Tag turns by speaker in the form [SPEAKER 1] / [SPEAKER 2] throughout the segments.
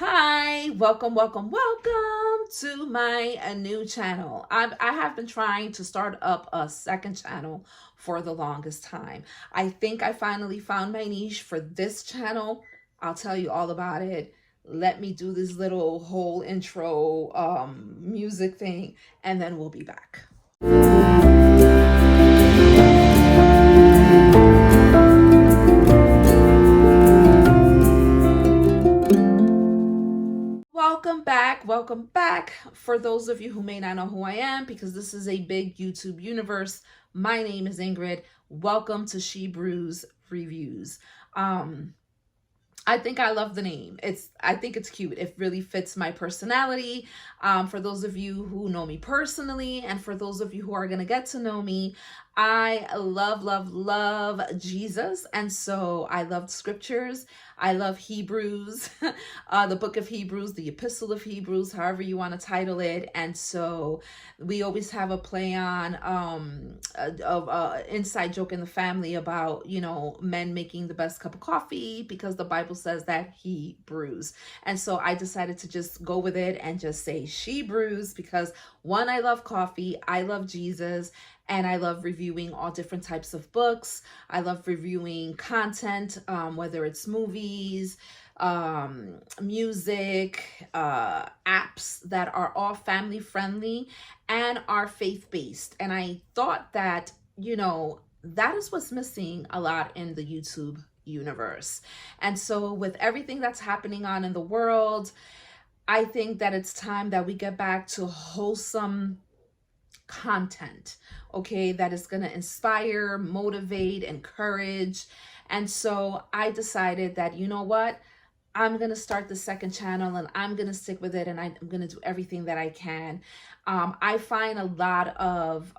[SPEAKER 1] Hi, welcome to my new channel. I have been trying to start up a second channel for the longest time. I think I finally found my niche for this channel. I'll tell you all about it. Let me do this little whole intro music thing, and then we'll be back. Welcome back. For those of you who may not know who I am, because this is a big YouTube universe, my name is Ingrid. Welcome to SheBrews Reviews. I think I love the name. I think it's cute. It really fits my personality. For those of you who know me personally, and for those of you who are going to get to know me, I love Jesus. And so I love scriptures. I love Hebrews, the book of Hebrews, the epistle of Hebrews, however you want to title it. And so we always have a play on inside joke in the family about, men making the best cup of coffee because the Bible says that he brews. And so I decided to just go with it and just say she brews because one, I love coffee, I love Jesus, and I love reviewing all different types of books. I love reviewing content, whether it's movies, music, apps that are all family friendly and are faith-based. And I thought that, that is what's missing a lot in the YouTube universe. And so with everything that's happening on in the world, I think that it's time that we get back to wholesome content, okay, that is going to inspire, motivate, encourage. And so I decided that, you know what, I'm going to start the second channel and I'm going to stick with it, and I'm going to do everything that I can. I find a lot of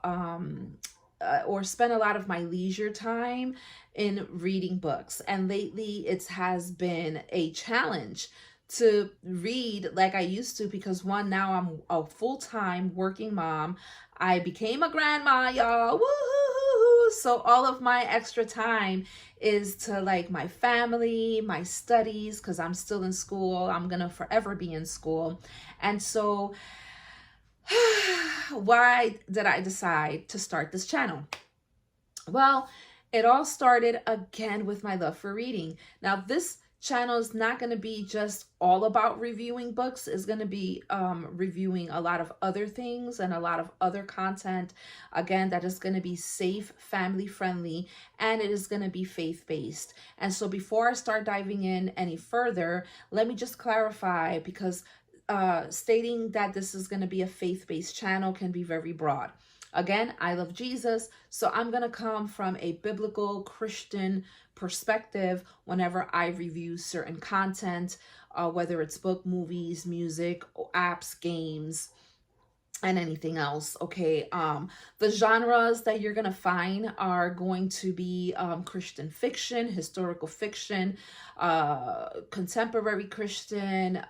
[SPEAKER 1] or spend a lot of my leisure time in reading books, and lately it has been a challenge to read like I used to, because one, now I'm a full-time working mom. I became a grandma, y'all. Woo-hoo-hoo-hoo. So all of my extra time is to like my family, my studies, because I'm still in school. I'm gonna forever be in school. And so why did I decide to start this channel? Well, it all started again with my love for reading. Now, this channel is not going to be just all about reviewing books. It's going to be reviewing a lot of other things and a lot of other content, again, that is going to be safe, family friendly, and it is going to be faith-based. And so before I start diving in any further, let me just clarify, because stating that this is going to be a faith-based channel can be very broad. Again, I love Jesus, so I'm going to come from a biblical Christian perspective whenever I review certain content, whether it's book, movies, music, apps, games, and anything else. Okay, the genres that you're gonna find are going to be Christian fiction, historical fiction, contemporary Christian,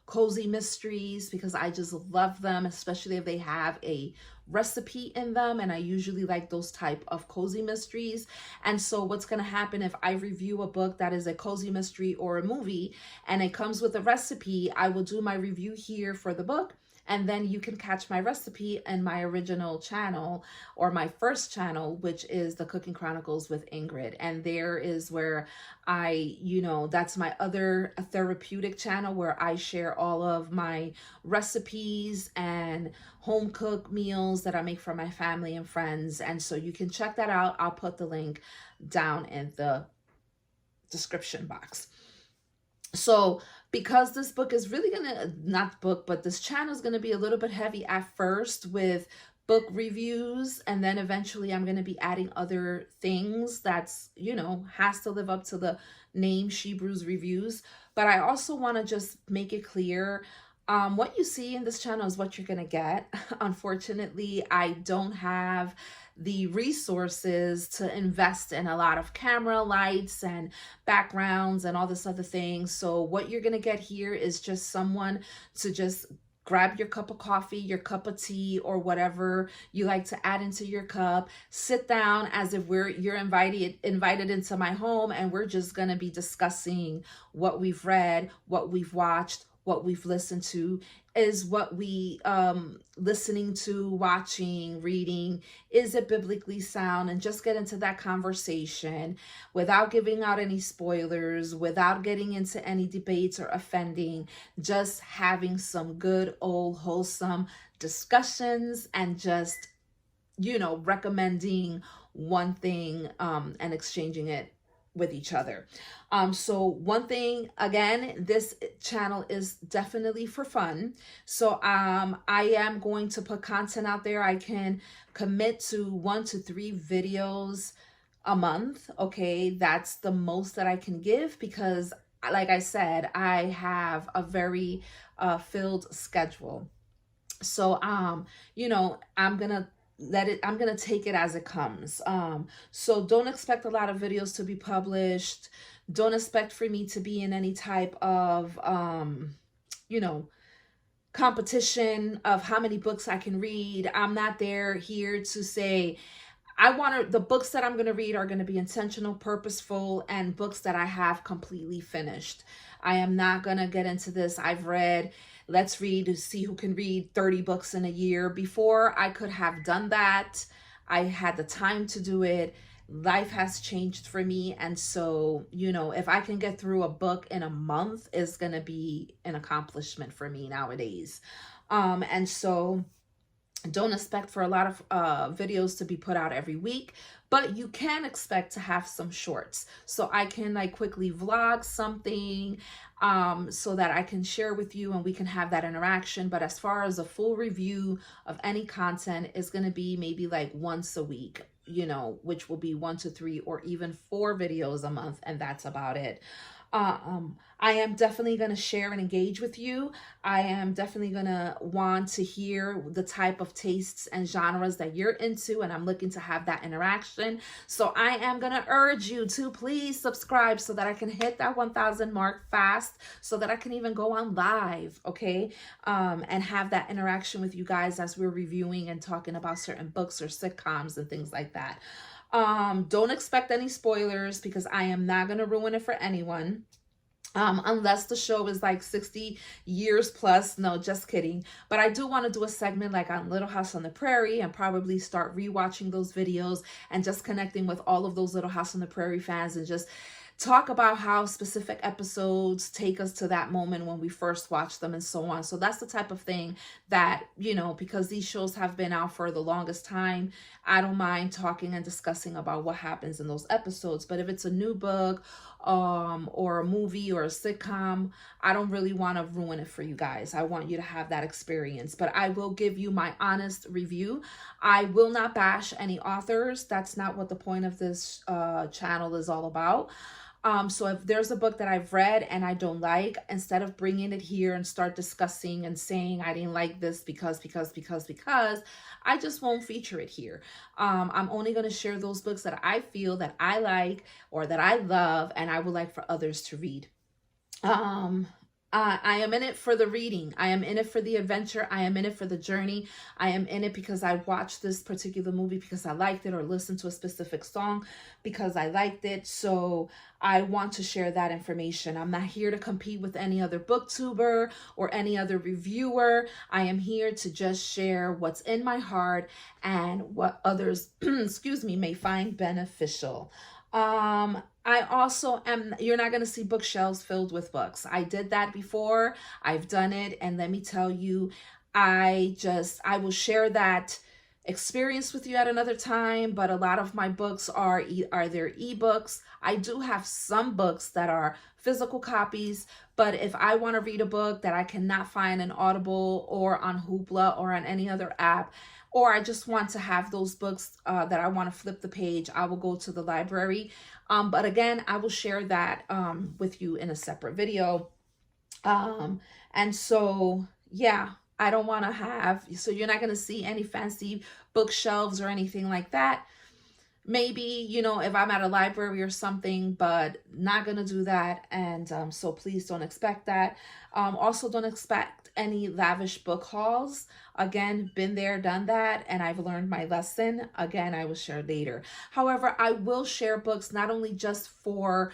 [SPEAKER 1] cozy mysteries, because I just love them, especially if they have a recipe in them, and I usually like those type of cozy mysteries. And so what's going to happen if I review a book that is a cozy mystery or a movie and it comes with a recipe, I will do my review here for the book, and then you can catch my recipe in my original channel, or my first channel, which is the Cooking Chronicles with Ingrid. And there is where I, that's my other therapeutic channel where I share all of my recipes and home cooked meals that I make for my family and friends. And so you can check that out. I'll put the link down in the description box. So because this book is really but this channel is gonna be a little bit heavy at first with book reviews, and then eventually I'm gonna be adding other things that's, has to live up to the name SheBrews Reviews. But I also want to just make it clear, what you see in this channel is what you're gonna get. Unfortunately, I don't have the resources to invest in a lot of camera lights and backgrounds and all this other things. So what you're gonna get here is just someone to just grab your cup of coffee, your cup of tea, or whatever you like to add into your cup. Sit down as if you're invited into my home, and we're just going to be discussing what we've read, what we've watched, what we've listened to. Is what we listening to, watching, reading, is it biblically sound? And just get into that conversation without giving out any spoilers, without getting into any debates or offending, just having some good old wholesome discussions, and just, recommending one thing and exchanging it with each other. So one thing, again, this channel is definitely for fun. So I am going to put content out there. I can commit to 1 to 3 videos a month. Okay, that's the most that I can give, because like I said, I have a very filled schedule. So I'm gonna take it as it comes. So don't expect a lot of videos to be published. Don't expect for me to be in any type of competition of how many books I can read. I'm not here to say the books that I'm going to read are going to be intentional, purposeful, and books that I have completely finished. I am not going to get into this. I've read, let's read to see who can read 30 books in a year. Before I could have done that, I had the time to do it. Life has changed for me. And so, if I can get through a book in a month, it's going to be an accomplishment for me nowadays. And so don't expect for a lot of videos to be put out every week, but you can expect to have some shorts. So I can quickly vlog something so that I can share with you and we can have that interaction. But as far as a full review of any content, is going to be maybe once a week, which will be 1 to 3 or even 4 videos a month. And that's about it. I am definitely going to share and engage with you. I am definitely going to want to hear the type of tastes and genres that you're into, and I'm looking to have that interaction. So I am going to urge you to please subscribe so that I can hit that 1,000 mark fast, so that I can even go on live, okay? And have that interaction with you guys as we're reviewing and talking about certain books or sitcoms and things like that. Don't expect any spoilers, because I am not going to ruin it for anyone. Unless the show is 60 years plus. No, just kidding. But I do want to do a segment on Little House on the Prairie, and probably start rewatching those videos and just connecting with all of those Little House on the Prairie fans, and just talk about how specific episodes take us to that moment when we first watched them and so on. So that's the type of thing that, because these shows have been out for the longest time, I don't mind talking and discussing about what happens in those episodes. But if it's a new book or a movie or a sitcom, I don't really want to ruin it for you guys. I want you to have that experience, but I will give you my honest review. I will not bash any authors. That's not what the point of this channel is all about. So if there's a book that I've read and I don't like, instead of bringing it here and start discussing and saying I didn't like this because, I just won't feature it here. I'm only going to share those books that I feel that I like or that I love and I would like for others to read. I am in it for the reading. I am in it for the adventure. I am in it for the journey. I am in it because I watched this particular movie because I liked it, or listened to a specific song because I liked it. So I want to share that information. I'm not here to compete with any other booktuber or any other reviewer. I am here to just share what's in my heart and what others, excuse me, may find beneficial. I also am, you're not going to see bookshelves filled with books. I did that before. I've done it. And let me tell you, I will share that experience with you at another time. But a lot of my books are their ebooks. I do have some books that are physical copies, but if I want to read a book that I cannot find in Audible or on Hoopla or on any other app, or I just want to have those books that I want to flip the page, I will go to the library. But again, I will share that with you in a separate video. And so, yeah, I don't want to have, so you're not going to see any fancy bookshelves or anything like that. maybe, you know, if I'm at a library or something, but not gonna do that. And so please don't expect that. Also, don't expect any lavish book hauls. Again, been there, done that, and I've learned my lesson. Again, I will share later. However, I will share books not only just for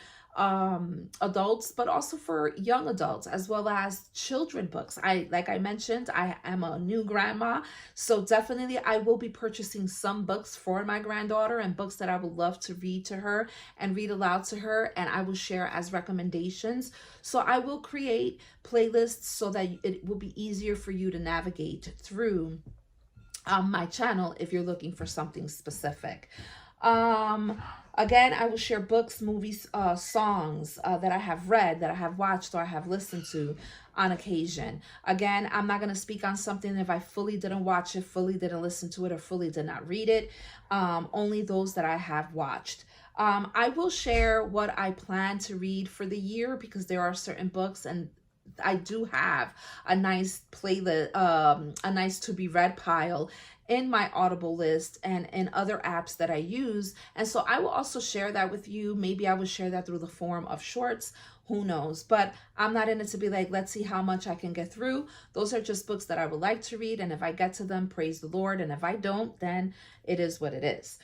[SPEAKER 1] adults, but also for young adults, as well as children books. Like I mentioned, I am a new grandma, so definitely I will be purchasing some books for my granddaughter, and books that I would love to read to her and read aloud to her, and I will share as recommendations. So I will create playlists so that it will be easier for you to navigate through my channel if you're looking for something specific. Again, I will share books, movies, songs that I have read, that I have watched, or I have listened to on occasion. Again, I'm not going to speak on something if I fully didn't watch it, fully didn't listen to it, or fully did not read it. Only those that I have watched. I will share what I plan to read for the year, because there are certain books, and I do have a nice playlist, a nice to be read pile in my Audible list and in other apps that I use. And so I will also share that with you. Maybe I will share that through the form of shorts. Who knows? But I'm not in it to be like, let's see how much I can get through. Those are just books that I would like to read. And if I get to them, praise the Lord. And if I don't, then it is what it is.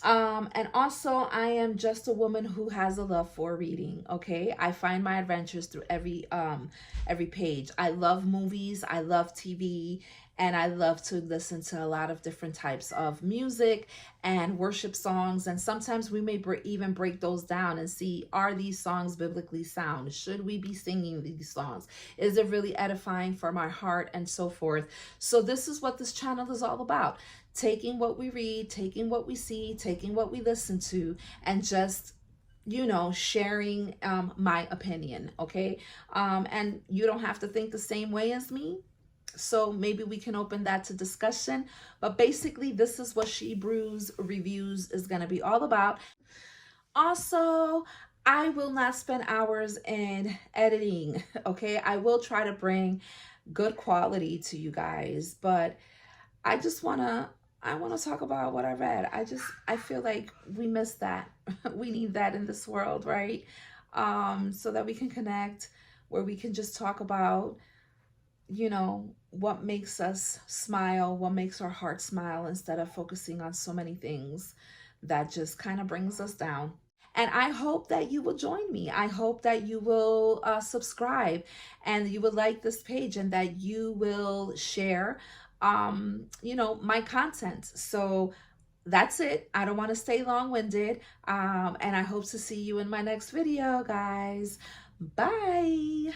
[SPEAKER 1] And also, I am just a woman who has a love for reading. Okay, I find my adventures through every page. I love movies, I love TV, and I love to listen to a lot of different types of music and worship songs. And sometimes we may even break those down and see, are these songs biblically sound? Should we be singing these songs? Is it really edifying for my heart, and so forth? So this is what this channel is all about. Taking what we read, taking what we see, taking what we listen to, and just, you know, sharing my opinion, okay? And you don't have to think the same way as me. So maybe we can open that to discussion. But basically, this is what SheBrews Reviews is going to be all about. Also, I will not spend hours in editing, okay? I will try to bring good quality to you guys, but I want to talk about what I read. I feel like we miss that. We need that in this world, right? So that we can connect, where we can just talk about, you know, what makes us smile, what makes our heart smile, instead of focusing on so many things that just kind of brings us down. And I hope that you will join me. I hope that you will subscribe, and you will like this page, and that you will share you know, my content. So that's it. I don't want to stay long-winded. And I hope to see you in my next video, guys. Bye.